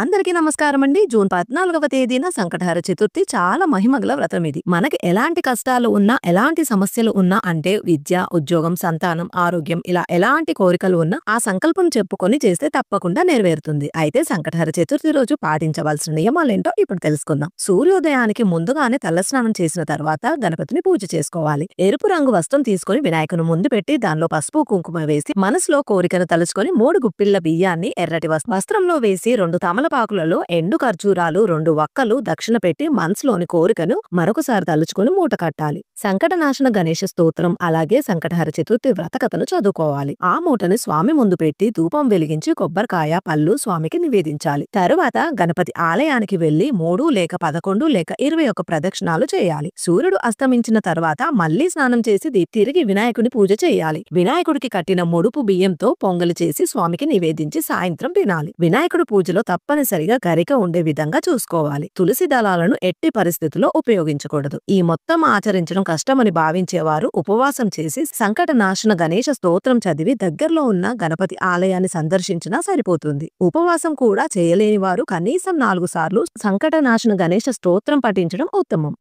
అందరికీ నమస్కారం అండి. జూన్ 14వ తేదీన సంకటహర చతుర్థి చాలా మహిమగల వ్రతం ఇది. మనకి ఎలాంటి కష్టాలు ఉన్నా, ఎలాంటి సమస్యలు ఉన్నా అంటే విద్య, ఉద్యోగం, సంతానం, ఆరోగ్యం ఇలా ఎలాంటి కోరికలు ఉన్నా ఆ సంకల్పం చెప్పుకొని చేస్తే తప్పకుండా నెరవేరుతుంది. అయితే సంకటహర చతుర్థి రోజు పాటించవలసిన నియమాలేంటో ఇప్పుడు తెలుసుకుందాం. సూర్యోదయానికి ముందుగానే తలస్నానం చేసిన తర్వాత గణపతిని పూజ చేసుకోవాలి. ఎరుపు రంగు వస్త్రం తీసుకుని వినాయకుని ముందు పెట్టి దానిలో పసుపు, కుంకుమ వేసి మనసులో కోరికను తలుచుకొని 3 గుప్పిళ్ల బియ్యాన్ని ఎర్రటి వస్త్రంలో వేసి 2 తమలపాకులలో ఎండు ఖర్జూరాలు 2 వక్కలు దక్షిణ పెట్టి మనసులోని కోరికను మరొకసారి తలుచుకుని మూట కట్టాలి. సంకటనాశన గణేశ స్తోత్రం అలాగే సంకటహర చతుర్థి వ్రత కథను చదువుకోవాలి. ఆ మూటని స్వామి ముందు పెట్టి ధూపం వెలిగించి కొబ్బరికాయ, పళ్ళు స్వామికి నివేదించాలి. తరువాత గణపతి ఆలయానికి వెళ్లి 3 లేక 11 లేక 21 ప్రదక్షిణాలు చేయాలి. సూర్యుడు అస్తమించిన తర్వాత మళ్లీ స్నానం చేసి తిరిగి వినాయకుని పూజ చేయాలి. వినాయకుడికి కట్టిన ముడుపు బియ్యంతో పొంగలి చేసి స్వామికి నివేదించి సాయంత్రం తినాలి. వినాయకుడి పూజలో తప్పనిసరిగా గరిక ఉండే విధంగా చూసుకోవాలి. తులసి దళాలను ఎట్టి పరిస్థితుల్లో ఉపయోగించకూడదు. ఈ మొత్తం ఆచరించడం కష్టమని భావించేవారు ఉపవాసం చేసి సంకటనాశన గణేశ స్తోత్రం చదివి దగ్గరలో ఉన్న గణపతి ఆలయాన్ని సందర్శించినా సరిపోతుంది. ఉపవాసం కూడా చేయలేని వారు కనీసం 4 సార్లు సంకటనాశన గణేశ స్తోత్రం పఠించడం ఉత్తమం.